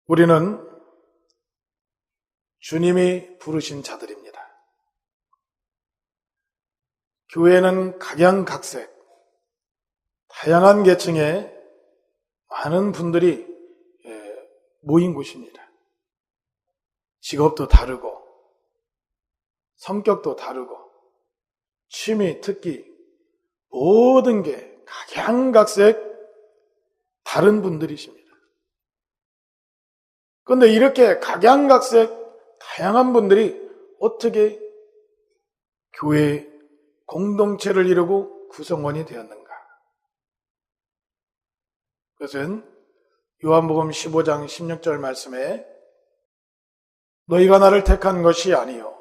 우리는 주님이 부르신 자들입니다. 교회는 각양각색, 다양한 계층의 많은 분들이 모인 곳입니다. 직업도 다르고, 성격도 다르고, 취미, 특기, 모든 게 각양각색 다른 분들이십니다. 그런데 이렇게 각양각색 다양한 분들이 어떻게 교회 공동체를 이루고 구성원이 되었는가? 그것은 요한복음 15장 16절 말씀에 너희가 나를 택한 것이 아니요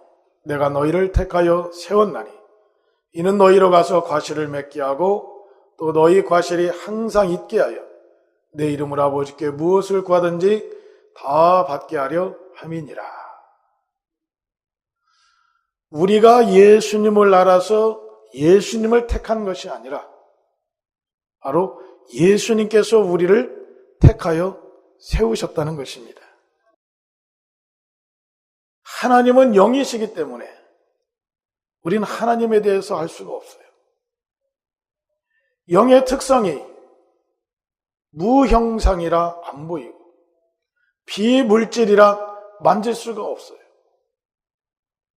내가 너희를 택하여 세웠나니 이는 너희로 가서 과실을 맺게 하고 또 너희 과실이 항상 있게 하여 내 이름으로 아버지께 무엇을 구하든지 다 받게 하려 함이니라. 우리가 예수님을 알아서 예수님을 택한 것이 아니라 바로 예수님께서 우리를 택하여 세우셨다는 것입니다. 하나님은 영이시기 때문에 우리는 하나님에 대해서 알 수가 없어요. 영의 특성이 무형상이라 안 보이고 비물질이라 만질 수가 없어요.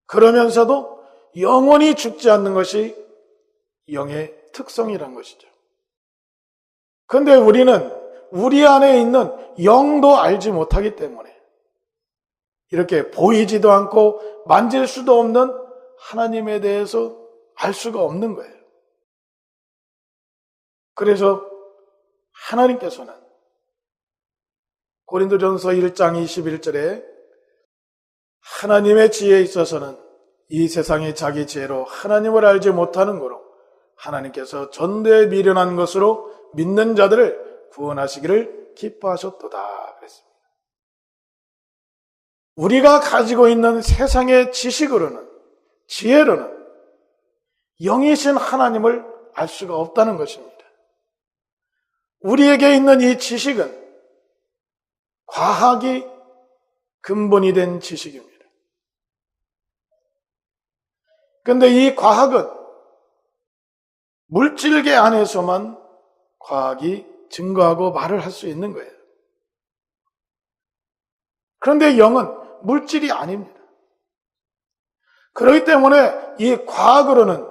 그러면서도 영원히 죽지 않는 것이 영의 특성이란 것이죠. 그런데 우리는 우리 안에 있는 영도 알지 못하기 때문에 이렇게 보이지도 않고 만질 수도 없는 하나님에 대해서 알 수가 없는 거예요. 그래서 하나님께서는 고린도전서 1장 21절에 하나님의 지혜에 있어서는 이 세상이 자기 지혜로 하나님을 알지 못하는 거로 하나님께서 전대에 미련한 것으로 믿는 자들을 구원하시기를 기뻐하셨도다 그랬습니다. 우리가 가지고 있는 세상의 지식으로는 지혜로는 영이신 하나님을 알 수가 없다는 것입니다. 우리에게 있는 이 지식은 과학이 근본이 된 지식입니다. 그런데 이 과학은 물질계 안에서만 과학이 증거하고 말을 할 수 있는 거예요. 그런데 영은 물질이 아닙니다. 그렇기 때문에 이 과학으로는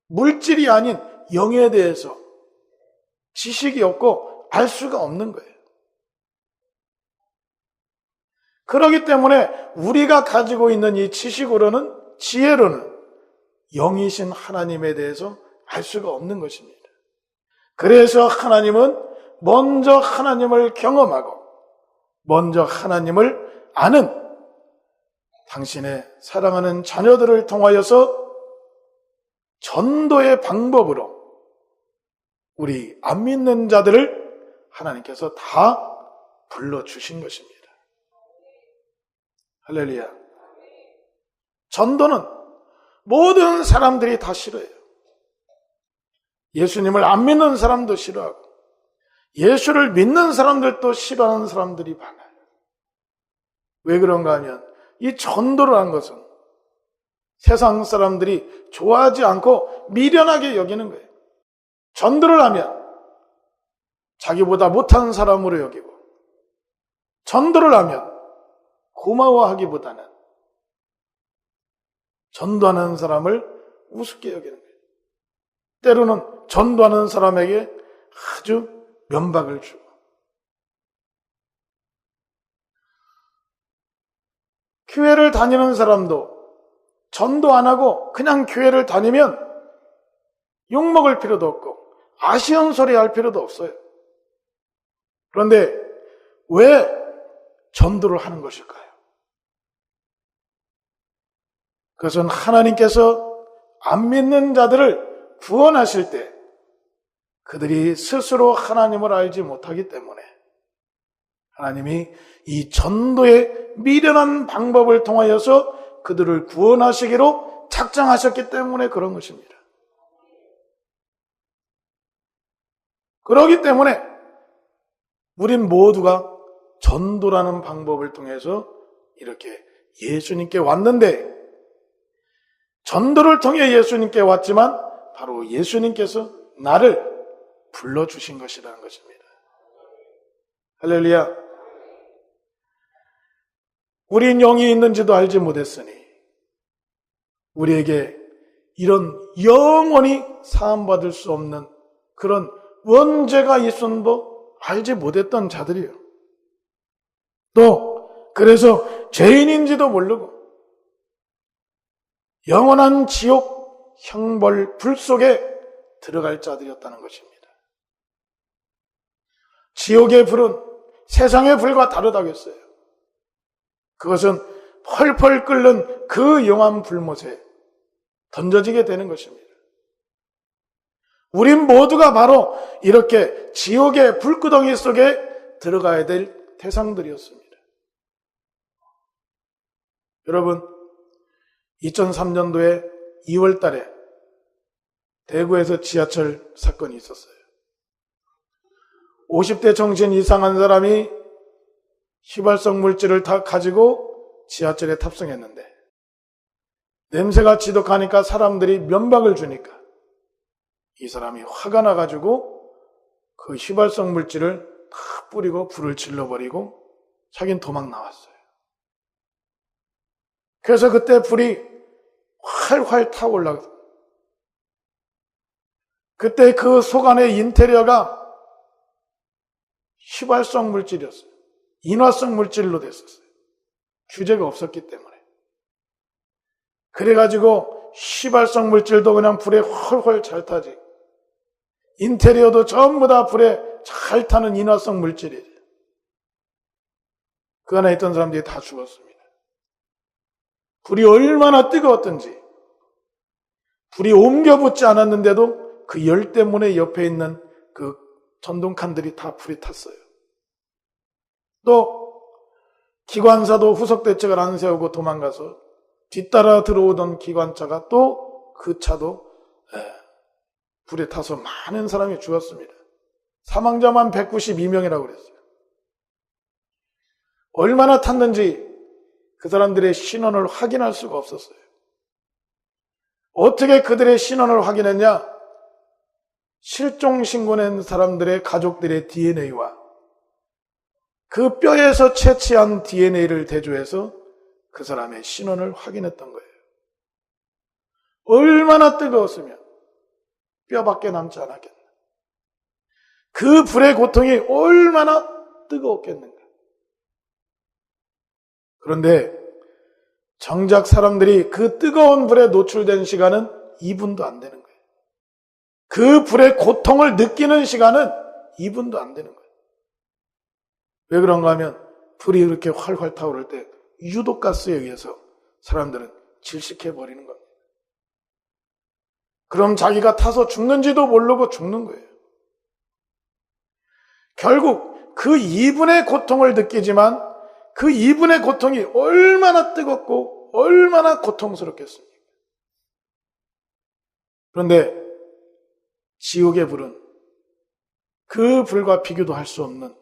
물질이 아닌 영에 대해서 지식이 없고 알 수가 없는 거예요. 그렇기 때문에 우리가 가지고 있는 이 지식으로는 지혜로는 영이신 하나님에 대해서 알 수가 없는 것입니다. 그래서 하나님은 먼저 하나님을 경험하고 먼저 하나님을 아는 당신의 사랑하는 자녀들을 통하여서 전도의 방법으로 우리 안 믿는 자들을 하나님께서 다 불러주신 것입니다. 할렐루야. 전도는 모든 사람들이 다 싫어해요. 예수님을 안 믿는 사람도 싫어하고 예수를 믿는 사람들도 싫어하는 사람들이 많아요. 왜 그런가 하면 이 전도를 한 것은 세상 사람들이 좋아하지 않고 미련하게 여기는 거예요. 전도를 하면 자기보다 못한 사람으로 여기고 전도를 하면 고마워하기보다는 전도하는 사람을 우습게 여기는 거예요. 때로는 전도하는 사람에게 아주 면박을 주고 교회를 다니는 사람도 전도 안 하고 그냥 교회를 다니면 욕먹을 필요도 없고 아쉬운 소리 할 필요도 없어요. 그런데 왜 전도를 하는 것일까요? 그것은 하나님께서 안 믿는 자들을 구원하실 때 그들이 스스로 하나님을 알지 못하기 때문에 하나님이 이 전도의 미련한 방법을 통하여서 그들을 구원하시기로 작정하셨기 때문에 그런 것입니다. 그렇기 때문에 우린 모두가 전도라는 방법을 통해서 이렇게 예수님께 왔는데, 전도를 통해 예수님께 왔지만 바로 예수님께서 나를 불러주신 것이라는 것입니다. 할렐루야. 우린 영이 있는지도 알지 못했으니 우리에게 이런 영원히 사함받을 수 없는 그런 원죄가 있음도 알지 못했던 자들이에요. 또 그래서 죄인인지도 모르고 영원한 지옥 형벌 불 속에 들어갈 자들이었다는 것입니다. 지옥의 불은 세상의 불과 다르다겠어요. 그것은 펄펄 끓는 그 영한 불못에 던져지게 되는 것입니다. 우린 모두가 바로 이렇게 지옥의 불구덩이 속에 들어가야 될 대상들이었습니다. 여러분, 2003년도에 2월 달에 대구에서 지하철 사건이 있었어요. 50대 정신 이상한 사람이 휘발성 물질을 다 가지고 지하철에 탑승했는데 냄새가 지독하니까 사람들이 면박을 주니까 이 사람이 화가 나가지고 그 휘발성 물질을 다 뿌리고 불을 질러버리고 자기는 도망 나왔어요. 그래서 그때 불이 활활 타올라서 그때 그 속 안의 인테리어가 휘발성 물질이었어요. 인화성 물질로 됐었어요. 규제가 없었기 때문에. 그래가지고 휘발성 물질도 그냥 불에 훨훨 잘 타지. 인테리어도 전부 다 불에 잘 타는 인화성 물질이에요. 그 안에 있던 사람들이 다 죽었습니다. 불이 얼마나 뜨거웠던지, 불이 옮겨 붙지 않았는데도 그 열 때문에 옆에 있는 그 전동칸들이 다 불이 탔어요. 또 기관사도 후속 대책을 안 세우고 도망가서 뒤따라 들어오던 기관차가 또 그 차도 불에 타서 많은 사람이 죽었습니다. 사망자만 192명이라고 그랬어요. 얼마나 탔는지 그 사람들의 신원을 확인할 수가 없었어요. 어떻게 그들의 신원을 확인했냐? 실종 신고된 사람들의 가족들의 DNA와 그 뼈에서 채취한 DNA를 대조해서 그 사람의 신원을 확인했던 거예요. 얼마나 뜨거웠으면 뼈밖에 남지 않았겠나. 그 불의 고통이 얼마나 뜨거웠겠는가. 그런데 정작 사람들이 그 뜨거운 불에 노출된 시간은 2분도 안 되는 거예요. 그 불의 고통을 느끼는 시간은 2분도 안 되는 거예요. 왜 그런가 하면 불이 이렇게 활활 타오를 때 유독가스에 의해서 사람들은 질식해버리는 겁니다. 그럼 자기가 타서 죽는지도 모르고 죽는 거예요. 결국 그 2분의 고통을 느끼지만 그 2분의 고통이 얼마나 뜨겁고 얼마나 고통스럽겠습니까? 그런데 지옥의 불은 그 불과 비교도 할 수 없는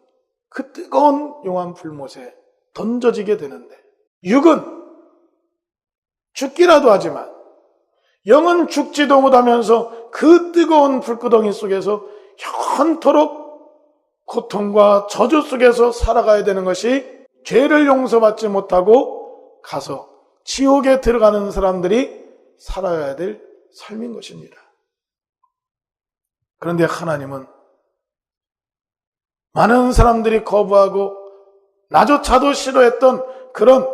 그 뜨거운 용한 불못에 던져지게 되는데, 육은 죽기라도 하지만 영은 죽지도 못하면서 그 뜨거운 불구덩이 속에서 영원토록 고통과 저주 속에서 살아가야 되는 것이 죄를 용서받지 못하고 가서 지옥에 들어가는 사람들이 살아야 될 삶인 것입니다. 그런데 하나님은 많은 사람들이 거부하고 나조차도 싫어했던 그런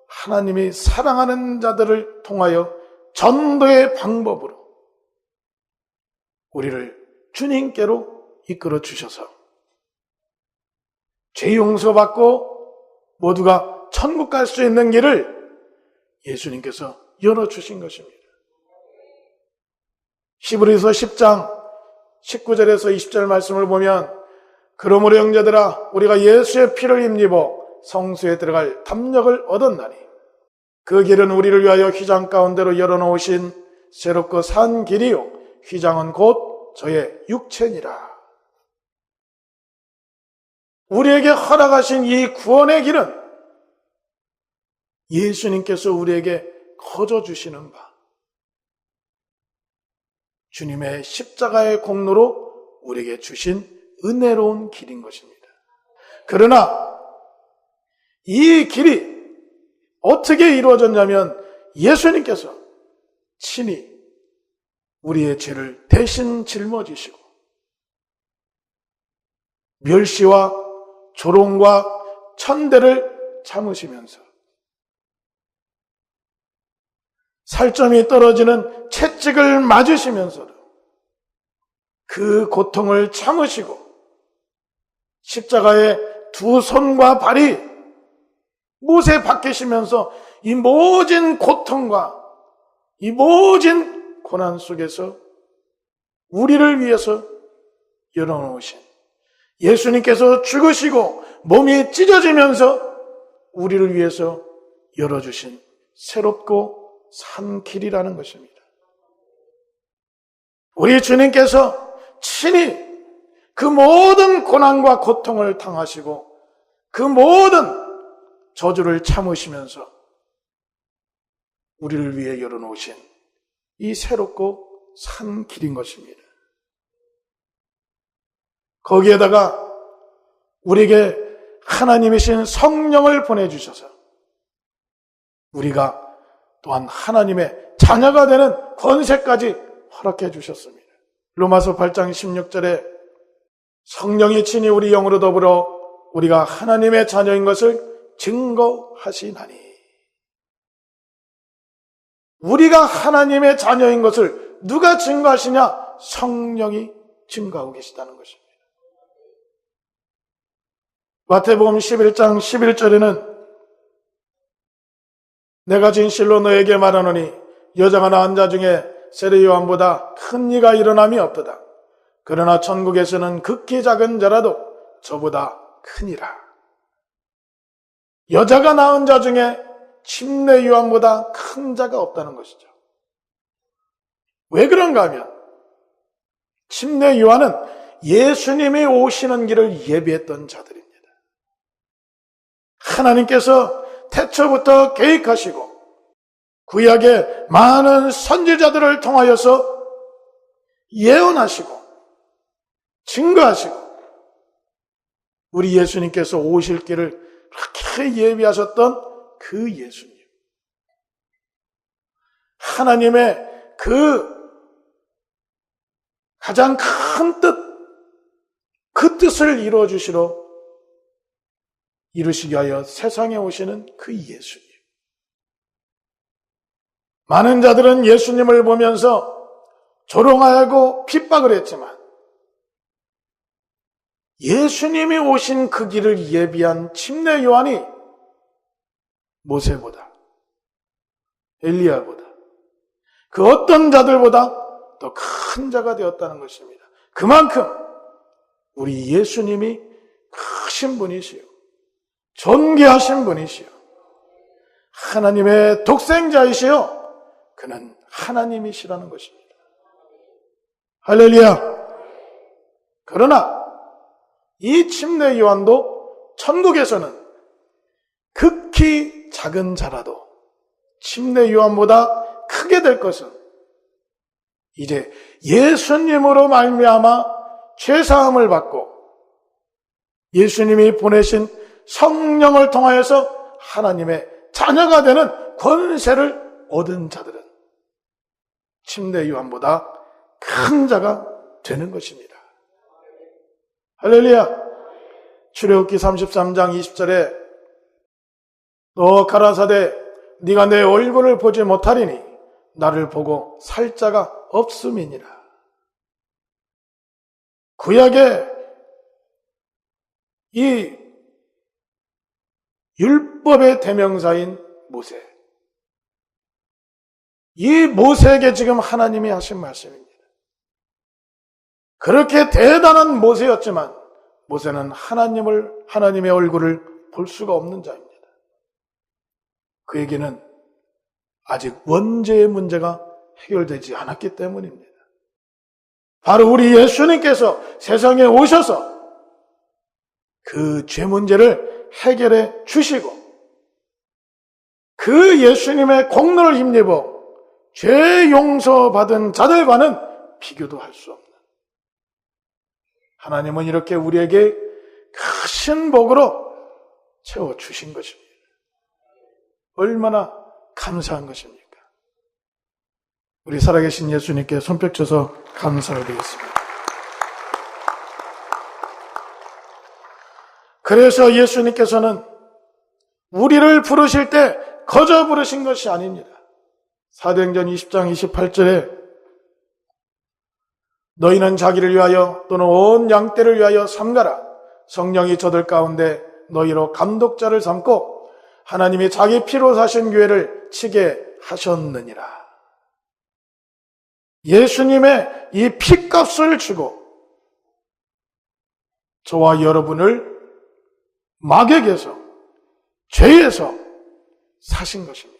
하나님이 사랑하는 자들을 통하여 전도의 방법으로 우리를 주님께로 이끌어 주셔서 죄 용서받고 모두가 천국 갈 수 있는 길을 예수님께서 열어주신 것입니다. 히브리서 10장 19절에서 20절 말씀을 보면, 그러므로 형제들아 우리가 예수의 피를 힘입어 성수에 들어갈 담력을 얻었나니 그 길은 우리를 위하여 휘장 가운데로 열어놓으신 새롭고 산 길이요 휘장은 곧 저의 육체니라. 우리에게 허락하신 이 구원의 길은 예수님께서 우리에게 거저 주시는 바, 주님의 십자가의 공로로 우리에게 주신 은혜로운 길인 것입니다. 그러나 이 길이 어떻게 이루어졌냐면 예수님께서 친히 우리의 죄를 대신 짊어지시고 멸시와 조롱과 천대를 참으시면서 살점이 떨어지는 채찍을 맞으시면서도 그 고통을 참으시고 십자가의 두 손과 발이 못에 박히시면서 이 모진 고통과 이 모진 고난 속에서 우리를 위해서 열어놓으신 예수님께서 죽으시고 몸이 찢어지면서 우리를 위해서 열어주신 새롭고 산 길이라는 것입니다. 우리 주님께서 친히 그 모든 고난과 고통을 당하시고 그 모든 저주를 참으시면서 우리를 위해 열어놓으신 이 새롭고 산 길인 것입니다. 거기에다가 우리에게 하나님이신 성령을 보내주셔서 우리가 또한 하나님의 자녀가 되는 권세까지 허락해 주셨습니다. 로마서 8장 16절에 성령이 친히 우리 영으로 더불어 우리가 하나님의 자녀인 것을 증거하시나니, 우리가 하나님의 자녀인 것을 누가 증거하시냐? 성령이 증거하고 계시다는 것입니다. 마태복음 11장 11절에는 내가 진실로 너에게 말하노니 여자가 낳은 자 중에 세례 요한보다 큰 이가 일어남이 없도다. 그러나 천국에서는 극히 작은 자라도 저보다 크니라. 여자가 낳은 자 중에 침례 요한보다 큰 자가 없다는 것이죠. 왜 그런가 하면 침례 요한은 예수님이 오시는 길을 예비했던 자들입니다. 하나님께서 태초부터 계획하시고 구약의 많은 선지자들을 통하여서 예언하시고 증거하시고 우리 예수님께서 오실 길을 그렇게 예비하셨던 그 예수님, 하나님의 그 가장 큰 뜻, 그 뜻을 이루시기 하여 세상에 오시는 그 예수님. 많은 자들은 예수님을 보면서 조롱하고 핍박을 했지만 예수님이 오신 그 길을 예비한 침례 요한이 모세보다, 엘리야보다, 그 어떤 자들보다 더 큰 자가 되었다는 것입니다. 그만큼 우리 예수님이 크신 분이시요, 존귀하신 분이시요, 하나님의 독생자이시요, 그는 하나님이시라는 것입니다. 할렐루야. 그러나 이 침례 요한도 천국에서는 극히 작은 자라도 침례 요한보다 크게 될 것은 이제 예수님으로 말미암아 죄사함을 받고 예수님이 보내신 성령을 통하여서 하나님의 자녀가 되는 권세를 얻은 자들은 침례 요한보다 큰 자가 되는 것입니다. 할렐루야. 출애굽기 33장 20절에 너 가라사대 네가 내 얼굴을 보지 못하리니 나를 보고 살 자가 없음이니라. 구약의 이 율법의 대명사인 모세, 이 모세에게 지금 하나님이 하신 말씀입니다. 그렇게 대단한 모세였지만 모세는 하나님의 얼굴을 볼 수가 없는 자입니다. 그에게는 아직 원죄의 문제가 해결되지 않았기 때문입니다. 바로 우리 예수님께서 세상에 오셔서 그 죄 문제를 해결해 주시고 그 예수님의 공로를 힘입어 죄 용서받은 자들과는 비교도 할 수 없는 하나님은 이렇게 우리에게 크신 복으로 채워주신 것입니다. 얼마나 감사한 것입니까? 우리 살아계신 예수님께 손뼉 쳐서 감사드리겠습니다. 그래서 예수님께서는 우리를 부르실 때 거저 부르신 것이 아닙니다. 사도행전 20장 28절에 너희는 자기를 위하여 또는 온 양떼를 위하여 삼가라. 성령이 저들 가운데 너희로 감독자를 삼고 하나님이 자기 피로 사신 교회를 치게 하셨느니라. 예수님의 이 피값을 주고 저와 여러분을 마귀에게서 죄에서 사신 것입니다.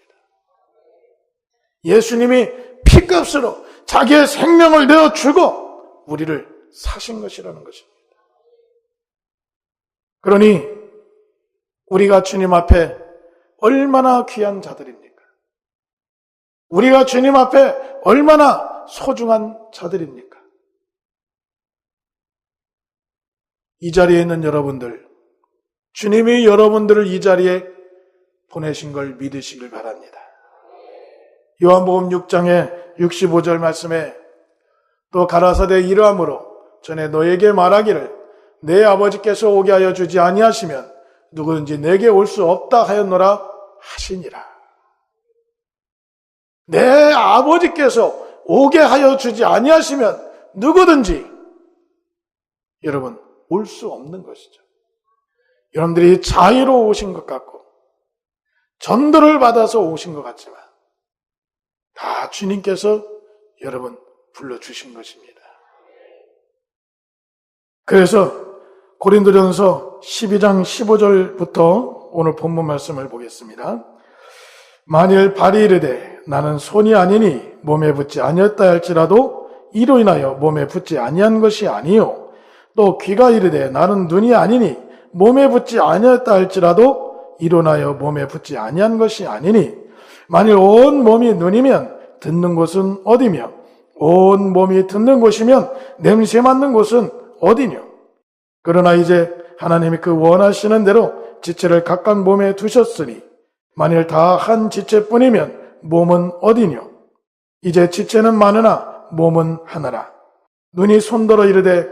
예수님이 피값으로 자기의 생명을 내어주고 우리를 사신 것이라는 것입니다. 그러니 우리가 주님 앞에 얼마나 귀한 자들입니까? 우리가 주님 앞에 얼마나 소중한 자들입니까? 이 자리에 있는 여러분들, 주님이 여러분들을 이 자리에 보내신 걸 믿으시길 바랍니다. 요한복음 6장의 65절 말씀에 또 가라사대 이러함으로 전에 너에게 말하기를 내 아버지께서 오게 하여 주지 아니하시면 누구든지 내게 올 수 없다 하였노라 하시니라. 내 아버지께서 오게 하여 주지 아니하시면 누구든지 여러분 올 수 없는 것이죠. 여러분들이 자유로 오신 것 같고 전도를 받아서 오신 것 같지만 다 주님께서 여러분 불러주신 것입니다. 그래서 고린도전서 12장 15절부터 오늘 본문 말씀을 보겠습니다. 만일 발이 이르되 나는 손이 아니니 몸에 붙지 아니었다 할지라도 이로 인하여 몸에 붙지 아니한 것이 아니요 또 귀가 이르되 나는 눈이 아니니 몸에 붙지 아니었다 할지라도 이로 인하여 몸에 붙지 아니한 것이 아니니 만일 온 몸이 눈이면 듣는 곳은 어디며 온 몸이 듣는 곳이면 냄새 맡는 곳은 어디뇨? 그러나 이제 하나님이 그 원하시는 대로 지체를 각각 몸에 두셨으니 만일 다 한 지체뿐이면 몸은 어디뇨? 이제 지체는 많으나 몸은 하나라. 눈이 손더러 이르되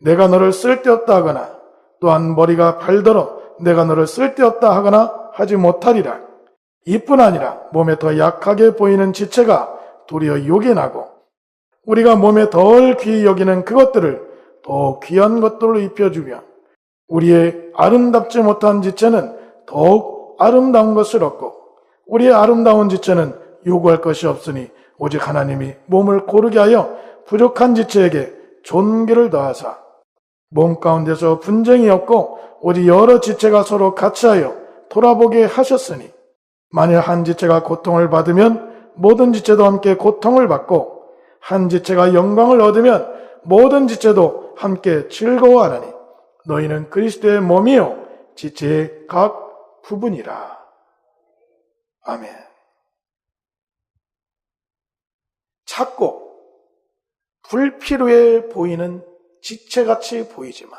내가 너를 쓸데없다 하거나 또한 머리가 발더러 내가 너를 쓸데없다 하거나 하지 못하리라. 이뿐 아니라 몸에 더 약하게 보이는 지체가 도리어 요긴하고 우리가 몸에 덜 귀히 여기는 그것들을 더 귀한 것들로 입혀주며 우리의 아름답지 못한 지체는 더욱 아름다운 것을 얻고 우리의 아름다운 지체는 요구할 것이 없으니 오직 하나님이 몸을 고르게 하여 부족한 지체에게 존귀를 더하사 몸 가운데서 분쟁이 없고 오직 여러 지체가 서로 같이하여 돌아보게 하셨으니 만일 한 지체가 고통을 받으면 모든 지체도 함께 고통을 받고 한 지체가 영광을 얻으면 모든 지체도 함께 즐거워하나니 너희는 그리스도의 몸이요 지체의 각 부분이라. 아멘. 작고 불필요해 보이는 지체같이 보이지만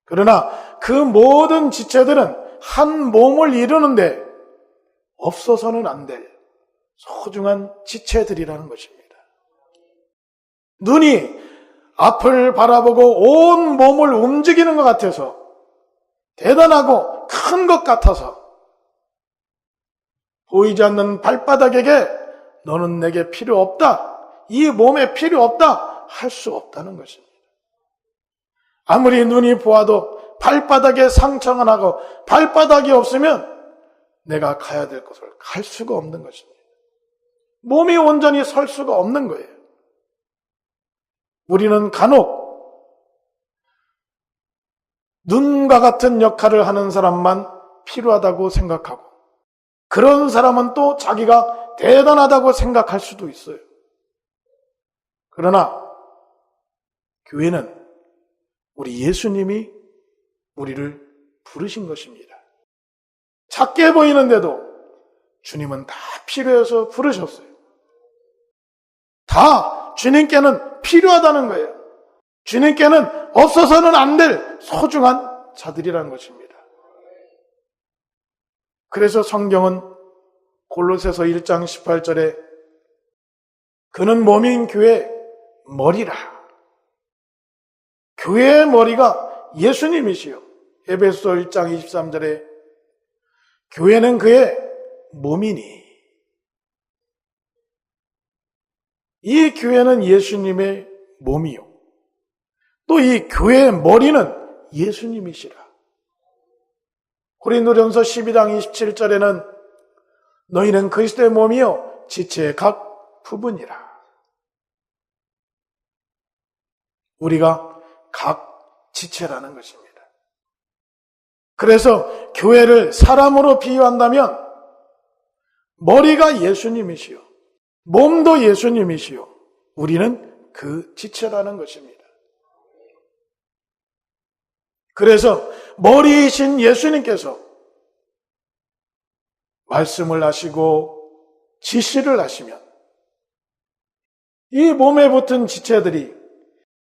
그러나 그 모든 지체들은 한 몸을 이루는데 없어서는 안 될 소중한 지체들이라는 것입니다. 눈이 앞을 바라보고 온 몸을 움직이는 것 같아서 대단하고 큰 것 같아서 보이지 않는 발바닥에게 너는 내게 필요 없다, 이 몸에 필요 없다 할 수 없다는 것입니다. 아무리 눈이 보아도 발바닥에 상처가 나고 발바닥이 없으면 내가 가야 될 곳을 갈 수가 없는 것입니다. 몸이 온전히 설 수가 없는 거예요. 우리는 간혹 눈과 같은 역할을 하는 사람만 필요하다고 생각하고 그런 사람은 또 자기가 대단하다고 생각할 수도 있어요. 그러나 교회는 우리 예수님이 우리를 부르신 것입니다. 작게 보이는데도 주님은 다 필요해서 부르셨어요. 다 주님께는 필요하다는 거예요. 주님께는 없어서는 안 될 소중한 자들이라는 것입니다. 그래서 성경은 골로새서 1장 18절에 그는 몸인 교회의 머리라. 교회의 머리가 예수님이시요. 에베소서 1장 23절에 교회는 그의 몸이니. 이 교회는 예수님의 몸이요. 또 이 교회의 머리는 예수님이시라. 고린도전서 12장 27절에는 너희는 그리스도의 몸이요 지체의 각 부분이라. 우리가 각 지체라는 것입니다. 그래서 교회를 사람으로 비유한다면 머리가 예수님이시요 몸도 예수님이시요 우리는 그 지체라는 것입니다. 그래서 머리이신 예수님께서 말씀을 하시고 지시를 하시면 이 몸에 붙은 지체들이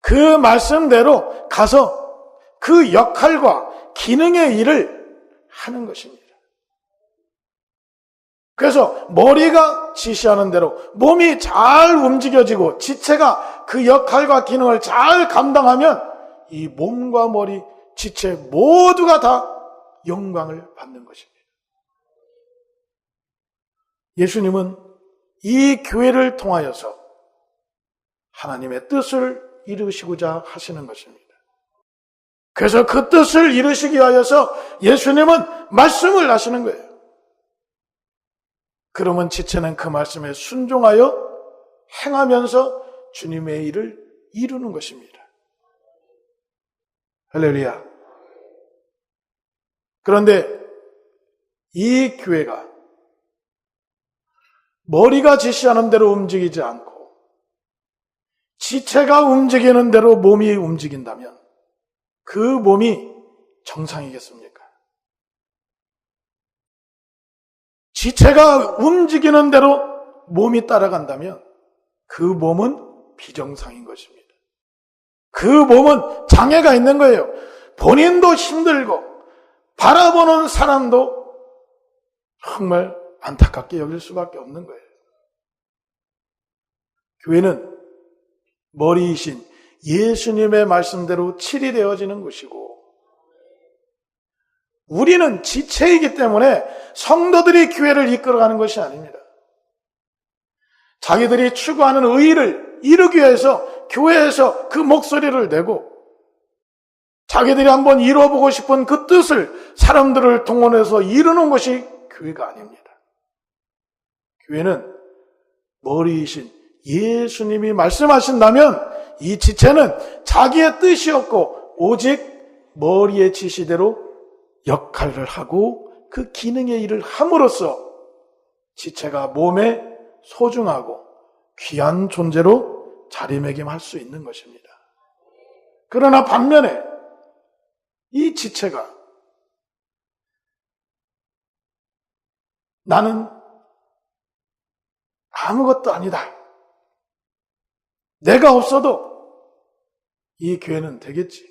그 말씀대로 가서 그 역할과 기능의 일을 하는 것입니다. 그래서 머리가 지시하는 대로 몸이 잘 움직여지고 지체가 그 역할과 기능을 잘 감당하면 이 몸과 머리, 지체 모두가 다 영광을 받는 것입니다. 예수님은 이 교회를 통하여서 하나님의 뜻을 이루시고자 하시는 것입니다. 그래서 그 뜻을 이루시기 위하여서 예수님은 말씀을 하시는 거예요. 그러면 지체는 그 말씀에 순종하여 행하면서 주님의 일을 이루는 것입니다. 할렐루야. 그런데 이 교회가 머리가 지시하는 대로 움직이지 않고 지체가 움직이는 대로 몸이 움직인다면 그 몸이 정상이겠습니까? 지체가 움직이는 대로 몸이 따라간다면 그 몸은 비정상인 것입니다. 그 몸은 장애가 있는 거예요. 본인도 힘들고 바라보는 사람도 정말 안타깝게 여길 수밖에 없는 거예요. 교회는 머리이신 예수님의 말씀대로 치리되어지는 것이고 우리는 지체이기 때문에 성도들이 교회를 이끌어가는 것이 아닙니다. 자기들이 추구하는 의의를 이루기 위해서 교회에서 그 목소리를 내고 자기들이 한번 이뤄보고 싶은 그 뜻을 사람들을 동원해서 이루는 것이 교회가 아닙니다. 교회는 머리이신 예수님이 말씀하신다면 이 지체는 자기의 뜻이 없고 오직 머리의 지시대로 역할을 하고 그 기능의 일을 함으로써 지체가 몸에 소중하고 귀한 존재로 자리매김할 수 있는 것입니다. 그러나 반면에 이 지체가 나는 아무것도 아니다. 내가 없어도 이 교회는 되겠지.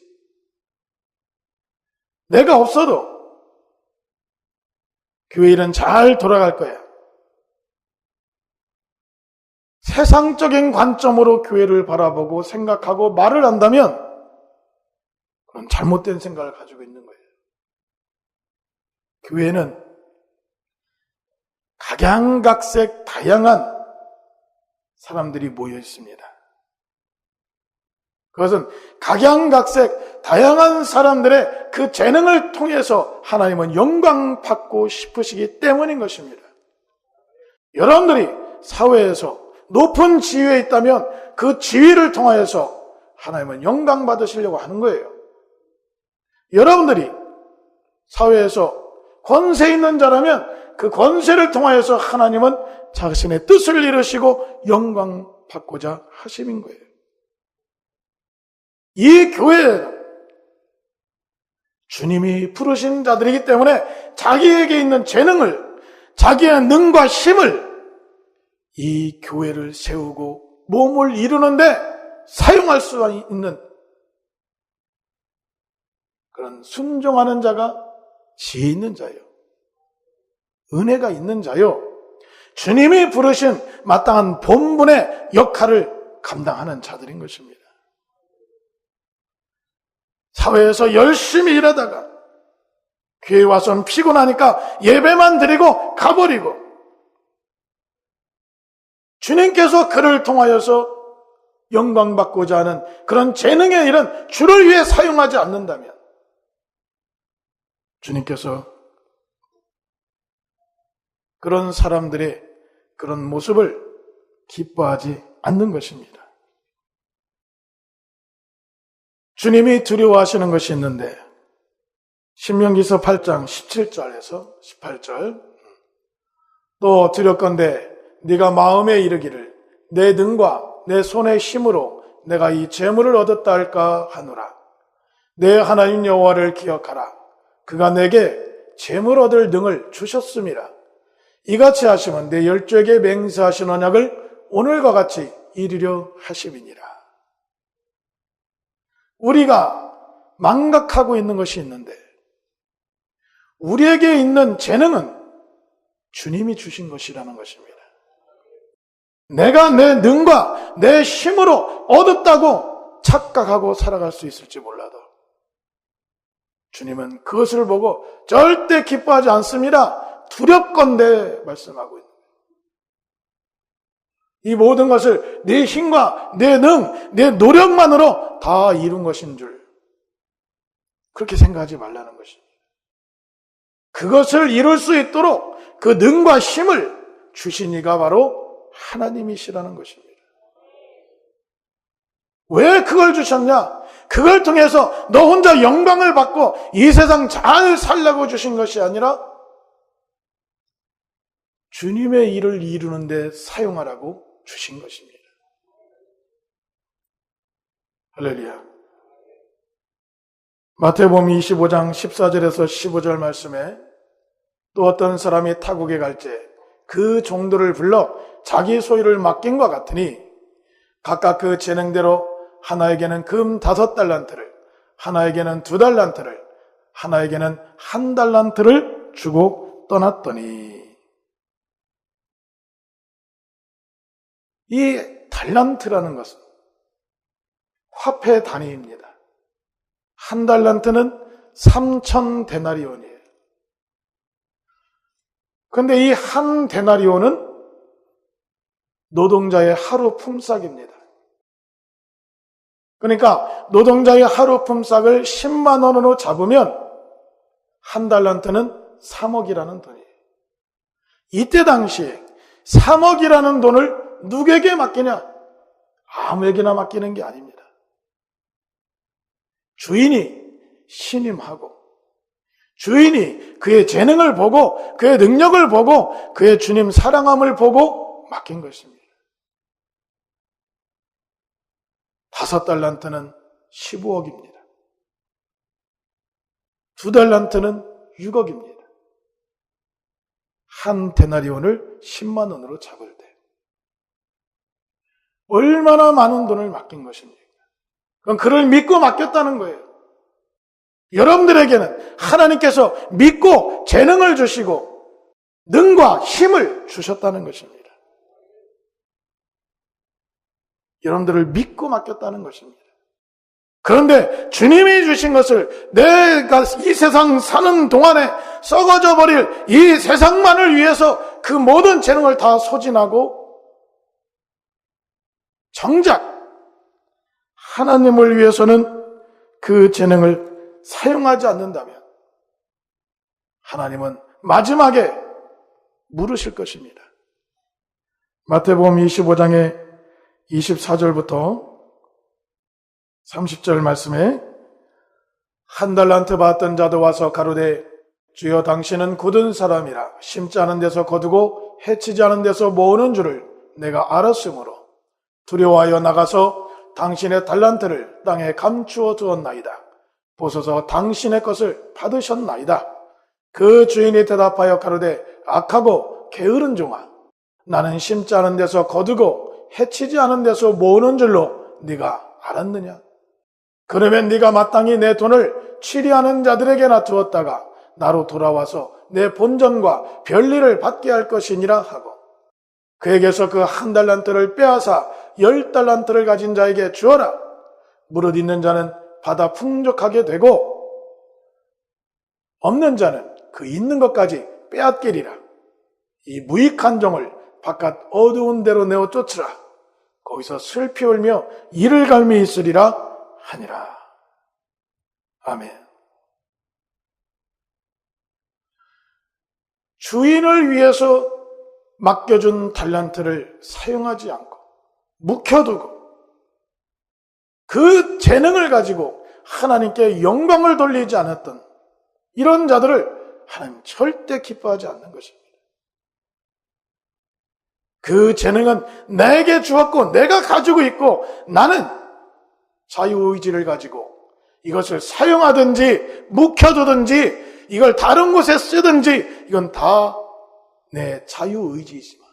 내가 없어도 교회 일은 잘 돌아갈 거야. 세상적인 관점으로 교회를 바라보고 생각하고 말을 한다면 그건 잘못된 생각을 가지고 있는 거예요. 교회는 각양각색 다양한 사람들이 모여 있습니다. 그것은 각양각색 다양한 사람들의 그 재능을 통해서 하나님은 영광 받고 싶으시기 때문인 것입니다. 여러분들이 사회에서 높은 지위에 있다면 그 지위를 통하여서 하나님은 영광 받으시려고 하는 거예요. 여러분들이 사회에서 권세 있는 자라면 그 권세를 통하여서 하나님은 자신의 뜻을 이루시고 영광 받고자 하시는 거예요. 이 교회는 주님이 부르신 자들이기 때문에 자기에게 있는 재능을, 자기의 능과 힘을 이 교회를 세우고 몸을 이루는데 사용할 수 있는 그런 순종하는 자가 지혜 있는 자요, 은혜가 있는 자요, 주님이 부르신 마땅한 본분의 역할을 감당하는 자들인 것입니다. 사회에서 열심히 일하다가 교회에 와서는 피곤하니까 예배만 드리고 가버리고, 주님께서 그를 통하여서 영광받고자 하는 그런 재능의 일은 주를 위해 사용하지 않는다면 주님께서 그런 사람들의 그런 모습을 기뻐하지 않는 것입니다. 주님이 두려워하시는 것이 있는데 신명기서 8장 17절에서 18절, 또 두렵건대 네가 마음에 이르기를 내 능과 내 손의 힘으로 내가 이 재물을 얻었다 할까 하노라. 내 하나님 여호와를 기억하라. 그가 내게 재물 얻을 능을 주셨음이라. 이같이 하시면 내 열조에게 맹세하신 언약을 오늘과 같이 이루려 하심이니라. 우리가 망각하고 있는 것이 있는데, 우리에게 있는 재능은 주님이 주신 것이라는 것입니다. 내가 내 능과 내 힘으로 얻었다고 착각하고 살아갈 수 있을지 몰라도 주님은 그것을 보고 절대 기뻐하지 않습니다. 두렵건대 말씀하고 있는 거예요. 이 모든 것을 내 힘과 내 능, 내 노력만으로 다 이룬 것인 줄 그렇게 생각하지 말라는 것입니다. 그것을 이룰 수 있도록 그 능과 힘을 주신 이가 바로 하나님이시라는 것입니다. 왜 그걸 주셨냐? 그걸 통해서 너 혼자 영광을 받고 이 세상 잘 살려고 주신 것이 아니라 주님의 일을 이루는 데 사용하라고 주신 것입니다. 할렐루야. 마태복음 25장 14절에서 15절 말씀에 또 어떤 사람이 타국에 갈 때 그 종들을 불러 자기 소유를 맡긴 것 같으니 각각 그 재능대로 하나에게는 금 5달란트를, 하나에게는 2달란트를, 하나에게는 1달란트를 주고 떠났더니, 이 달란트라는 것은 화폐 단위입니다. 1달란트는 3,000데나리온이에요. 그런데 이 1데나리온은 노동자의 하루 품삯입니다. 그러니까 노동자의 하루 품삯을 10만 원으로 잡으면 1달란트는 3억이라는 돈이에요. 이때 당시에 3억이라는 돈을 누구에게 맡기냐? 아무에게나 맡기는 게 아닙니다. 주인이 신임하고, 주인이 그의 재능을 보고, 그의 능력을 보고, 그의 주님 사랑함을 보고 맡긴 것입니다. 5달란트는 15억입니다. 2달란트는 6억입니다. 1데나리온을 10만 원으로 잡을 때 얼마나 많은 돈을 맡긴 것입니까? 그럼 그를 믿고 맡겼다는 거예요. 여러분들에게는 하나님께서 믿고 재능을 주시고 능과 힘을 주셨다는 것입니다. 여러분들을 믿고 맡겼다는 것입니다. 그런데 주님이 주신 것을 내가 이 세상 사는 동안에 썩어져 버릴 이 세상만을 위해서 그 모든 재능을 다 소진하고 정작 하나님을 위해서는 그 재능을 사용하지 않는다면 하나님은 마지막에 물으실 것입니다. 마태복음 25장의 24절부터 30절 말씀에 1달란트 받던 자도 와서 가로되 주여 당신은 굳은 사람이라 심지 않은 데서 거두고 해치지 않은 데서 모으는 줄을 내가 알았으므로 두려워하여 나가서 당신의 달란트를 땅에 감추어 두었나이다. 보소서 당신의 것을 받으셨나이다. 그 주인이 대답하여 가로되 악하고 게으른 종아, 나는 심지 않은 데서 거두고 해치지 않은 데서 모으는 줄로 네가 알았느냐? 그러면 네가 마땅히 내 돈을 취리하는 자들에게나 두었다가 나로 돌아와서 내 본전과 별리를 받게 할 것이니라 하고, 그에게서 그 1달란트를 빼앗아 10달란트를 가진 자에게 주어라. 무릇 있는 자는 받아 풍족하게 되고 없는 자는 그 있는 것까지 빼앗기리라. 이 무익한 종을 바깥 어두운 데로 내어 쫓으라. 거기서 슬피 울며 이를 갈미 있으리라 하니라. 아멘. 주인을 위해서 맡겨준 달란트를 사용하지 않고 묵혀두고 그 재능을 가지고 하나님께 영광을 돌리지 않았던 이런 자들을 하나님 절대 기뻐하지 않는 것입니다. 그 재능은 내게 주었고 내가 가지고 있고 나는 자유의지를 가지고 이것을 사용하든지 묵혀두든지 이걸 다른 곳에 쓰든지 이건 다 내 자유의지이지만,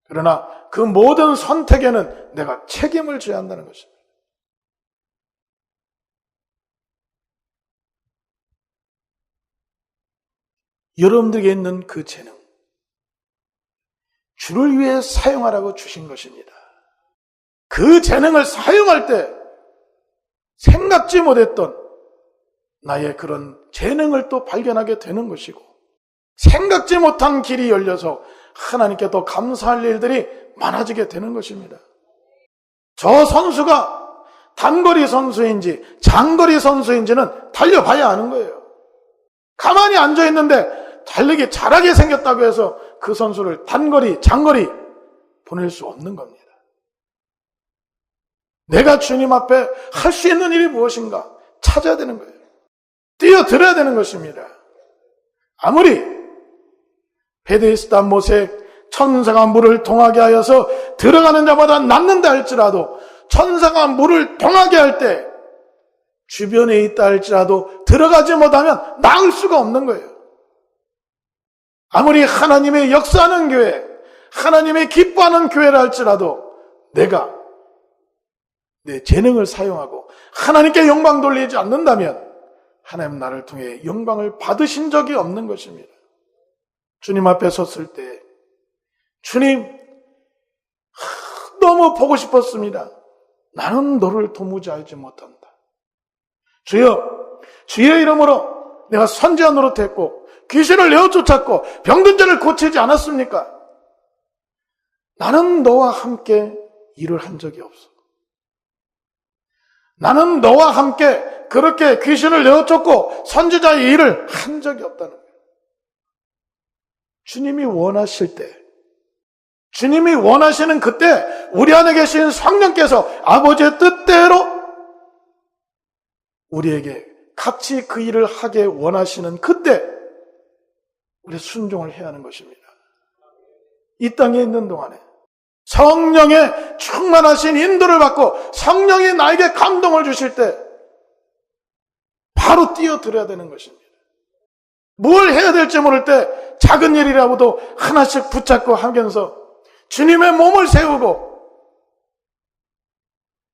그러나 그 모든 선택에는 내가 책임을 져야 한다는 것입니다. 여러분들에게 있는 그 재능, 주를 위해 사용하라고 주신 것입니다. 그 재능을 사용할 때 생각지 못했던 나의 그런 재능을 또 발견하게 되는 것이고, 생각지 못한 길이 열려서 하나님께 더 감사할 일들이 많아지게 되는 것입니다. 저 선수가 단거리 선수인지 장거리 선수인지는 달려봐야 아는 거예요. 가만히 앉아있는데 달리기 잘하게 생겼다고 해서 그 선수를 단거리, 장거리 보낼 수 없는 겁니다. 내가 주님 앞에 할 수 있는 일이 무엇인가 찾아야 되는 거예요. 뛰어들어야 되는 것입니다. 아무리 베데스다 모색 천사가 물을 동하게 하여서 들어가는 자마다 낫는다 할지라도, 천사가 물을 동하게 할 때 주변에 있다 할지라도 들어가지 못하면 나을 수가 없는 거예요. 아무리 하나님의 역사하는 교회, 하나님의 기뻐하는 교회라 할지라도 내가 내 재능을 사용하고 하나님께 영광 돌리지 않는다면 하나님 나를 통해 영광을 받으신 적이 없는 것입니다. 주님 앞에 섰을 때 주님, 너무 보고 싶었습니다. 나는 너를 도무지 알지 못한다. 주여, 주의 이름으로 내가 선지자 노릇했고 귀신을 내어 쫓았고 병든 자를 고치지 않았습니까? 나는 너와 함께 일을 한 적이 없어. 나는 너와 함께 그렇게 귀신을 내어 쫓고 선지자의 일을 한 적이 없다는 거예요. 주님이 원하실 때, 주님이 원하시는 그때 우리 안에 계신 성령께서 아버지의 뜻대로 우리에게 같이 그 일을 하게 원하시는 그때 우리 순종을 해야 하는 것입니다. 이 땅에 있는 동안에 성령의 충만하신 인도를 받고 성령이 나에게 감동을 주실 때 바로 뛰어들어야 되는 것입니다. 뭘 해야 될지 모를 때 작은 일이라고도 하나씩 붙잡고 하면서 주님의 몸을 세우고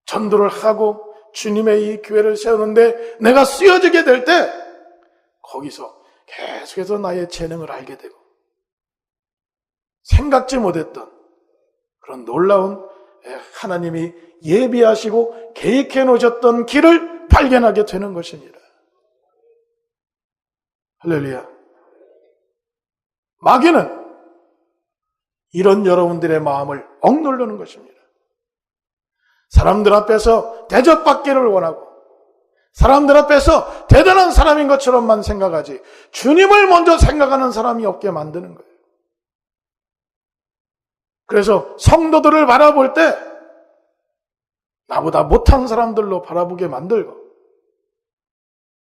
전도를 하고 주님의 이 교회를 세우는데 내가 쓰여지게 될 때 거기서 계속해서 나의 재능을 알게 되고 생각지 못했던 그런 놀라운 하나님이 예비하시고 계획해 놓으셨던 길을 발견하게 되는 것입니다. 할렐루야. 마귀는 이런 여러분들의 마음을 억누르는 것입니다. 사람들 앞에서 대접받기를 원하고 사람들 앞에서 대단한 사람인 것처럼만 생각하지 주님을 먼저 생각하는 사람이 없게 만드는 거예요. 그래서 성도들을 바라볼 때 나보다 못한 사람들로 바라보게 만들고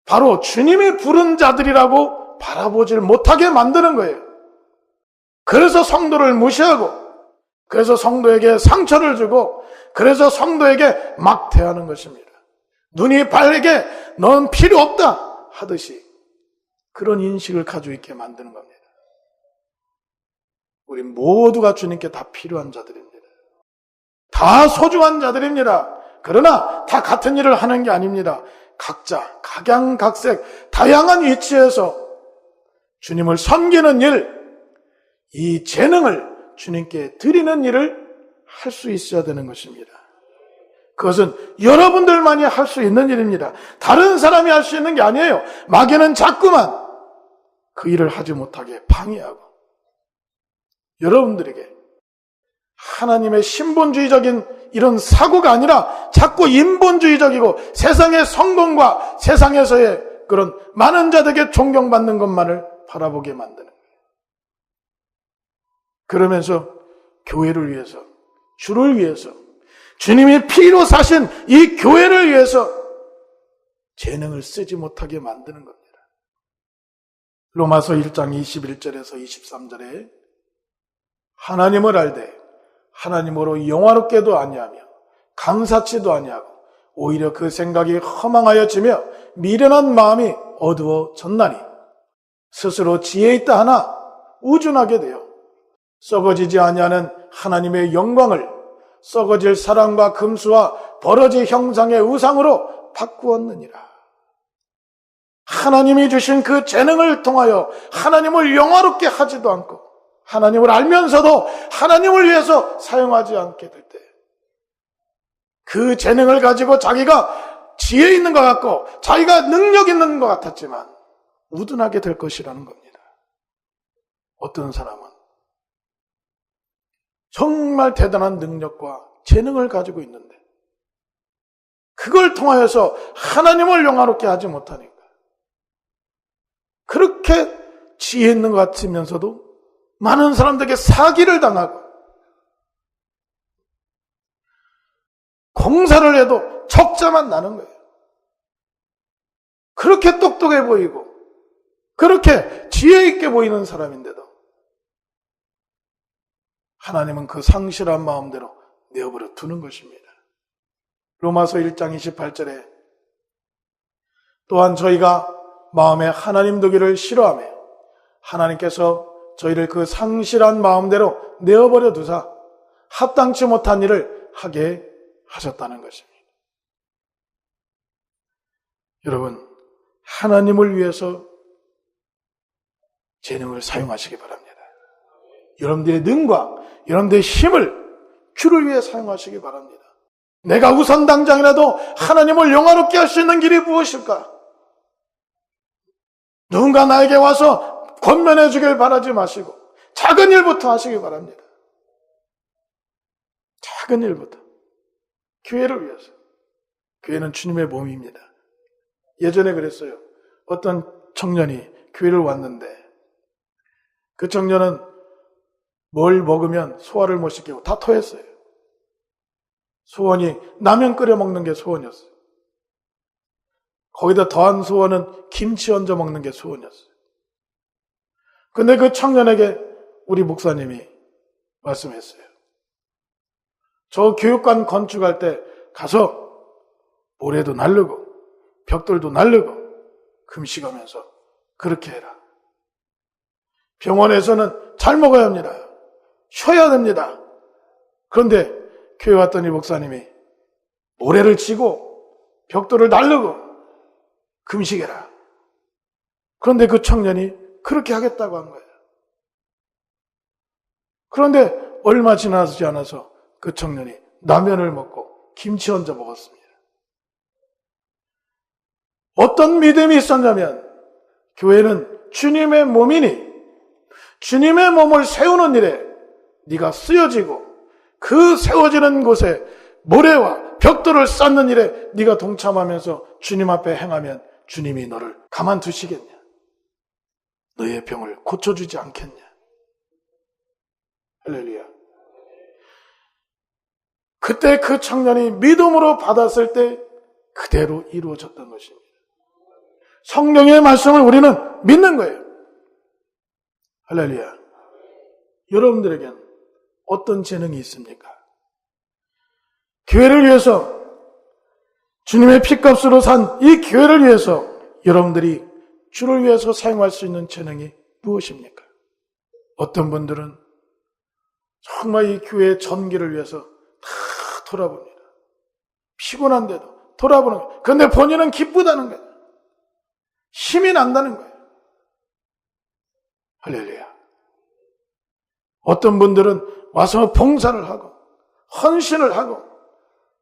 바로 주님이 부른 자들이라고 바라보질 못하게 만드는 거예요. 그래서 성도를 무시하고 그래서 성도에게 상처를 주고 그래서 성도에게 막 대하는 것입니다. 눈이 바르게 넌 필요 없다 하듯이 그런 인식을 가지고 있게 만드는 겁니다. 우리 모두가 주님께 다 필요한 자들입니다. 다 소중한 자들입니다. 그러나 다 같은 일을 하는 게 아닙니다. 각자 각양각색 다양한 위치에서 주님을 섬기는 일, 이 재능을 주님께 드리는 일을 할 수 있어야 되는 것입니다. 그것은 여러분들만이 할 수 있는 일입니다. 다른 사람이 할 수 있는 게 아니에요. 마귀는 자꾸만 그 일을 하지 못하게 방해하고 여러분들에게 하나님의 신본주의적인 이런 사고가 아니라 자꾸 인본주의적이고 세상의 성공과 세상에서의 그런 많은 자들에게 존경받는 것만을 바라보게 만드는 거예요. 그러면서 교회를 위해서, 주를 위해서, 주님이 피로 사신 이 교회를 위해서 재능을 쓰지 못하게 만드는 겁니다. 로마서 1장 21절에서 23절에 하나님을 알되 하나님으로 영화롭게도 아니하며 감사치도 아니하고 오히려 그 생각이 허망하여지며 미련한 마음이 어두워졌나니 스스로 지혜 있다 하나 우준하게 되어 썩어지지 아니하는 하나님의 영광을 썩어질 사람과 금수와 버러지 형상의 우상으로 바꾸었느니라. 하나님이 주신 그 재능을 통하여 하나님을 영화롭게 하지도 않고 하나님을 알면서도 하나님을 위해서 사용하지 않게 될 때 그 재능을 가지고 자기가 지혜 있는 것 같고 자기가 능력 있는 것 같았지만 우둔하게 될 것이라는 겁니다. 어떤 사람은 정말 대단한 능력과 재능을 가지고 있는데 그걸 통하여서 하나님을 영화롭게 하지 못하니까 그렇게 지혜 있는 것 같으면서도 많은 사람들에게 사기를 당하고 공사를 해도 적자만 나는 거예요. 그렇게 똑똑해 보이고 그렇게 지혜 있게 보이는 사람인데도 하나님은 그 상실한 마음대로 내어버려 두는 것입니다. 로마서 1장 28절에 또한 저희가 마음에 하나님 두기를 싫어하며 하나님께서 저희를 그 상실한 마음대로 내어버려 두사 합당치 못한 일을 하게 하셨다는 것입니다. 여러분, 하나님을 위해서 재능을 사용하시기 바랍니다. 여러분들의 능과 여러분들의 힘을 주를 위해 사용하시기 바랍니다. 내가 우선 당장이라도 하나님을 영화롭게 할 수 있는 길이 무엇일까? 누군가 나에게 와서 권면해 주길 바라지 마시고 작은 일부터 하시기 바랍니다. 작은 일부터. 교회를 위해서. 교회는 주님의 몸입니다. 예전에 그랬어요. 어떤 청년이 교회를 왔는데 그 청년은 뭘 먹으면 소화를 못 시키고 다 토했어요. 소원이 라면 끓여 먹는 게 소원이었어요. 거기다 더한 소원은 김치 얹어 먹는 게 소원이었어요. 근데 그 청년에게 우리 목사님이 말씀했어요. 저 교육관 건축할 때 가서 모래도 날르고 벽돌도 날르고 금식하면서 그렇게 해라. 병원에서는 잘 먹어야 합니다. 쉬어야 됩니다. 그런데 교회 왔더니 목사님이 모래를 치고 벽돌을 날르고 금식해라. 그런데 그 청년이 그렇게 하겠다고 한 거예요. 그런데 얼마 지나지 않아서 그 청년이 라면을 먹고 김치 얹어 먹었습니다. 어떤 믿음이 있었냐면 교회는 주님의 몸이니 주님의 몸을 세우는 일에 네가 쓰여지고 그 세워지는 곳에 모래와 벽돌을 쌓는 일에 네가 동참하면서 주님 앞에 행하면 주님이 너를 가만두시겠냐? 너의 병을 고쳐주지 않겠냐? 할렐루야. 그때 그 청년이 믿음으로 받았을 때 그대로 이루어졌던 것입니다. 성령의 말씀을 우리는 믿는 거예요. 할렐루야. 여러분들에겐 어떤 재능이 있습니까? 교회를 위해서 주님의 피값으로 산 이 교회를 위해서 여러분들이 주를 위해서 사용할 수 있는 재능이 무엇입니까? 어떤 분들은 정말 이 교회의 전기를 위해서 다 돌아봅니다. 피곤한데도 돌아보는 거예요. 그런데 본인은 기쁘다는 거예요. 힘이 난다는 거예요. 할렐루야. 어떤 분들은 와서 봉사를 하고 헌신을 하고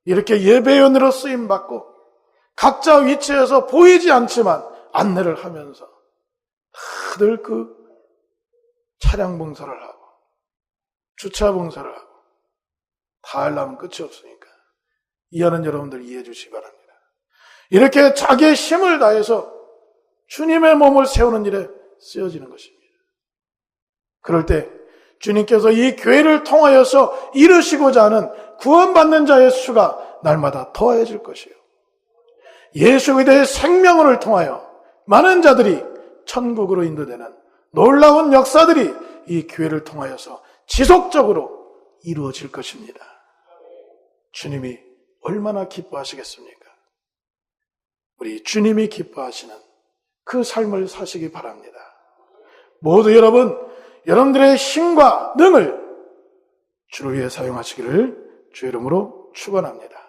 이렇게 예배원으로 쓰임받고 각자 위치에서 보이지 않지만 안내를 하면서 다들 그 차량 봉사를 하고 주차 봉사를 하고 다 하려면 끝이 없으니까 이해하는 여러분들 이해해 주시기 바랍니다. 이렇게 자기의 힘을 다해서 주님의 몸을 세우는 일에 쓰여지는 것입니다. 그럴 때 주님께서 이 교회를 통하여서 이루시고자 하는 구원받는 자의 수가 날마다 더해질 것이요. 예수 그리스도의 생명을 통하여 많은 자들이 천국으로 인도되는 놀라운 역사들이 이 교회를 통하여서 지속적으로 이루어질 것입니다. 주님이 얼마나 기뻐하시겠습니까? 우리 주님이 기뻐하시는 그 삶을 사시기 바랍니다. 모두 여러분들의 힘과 능을 주를 위해 사용하시기를 주 이름으로 축원합니다.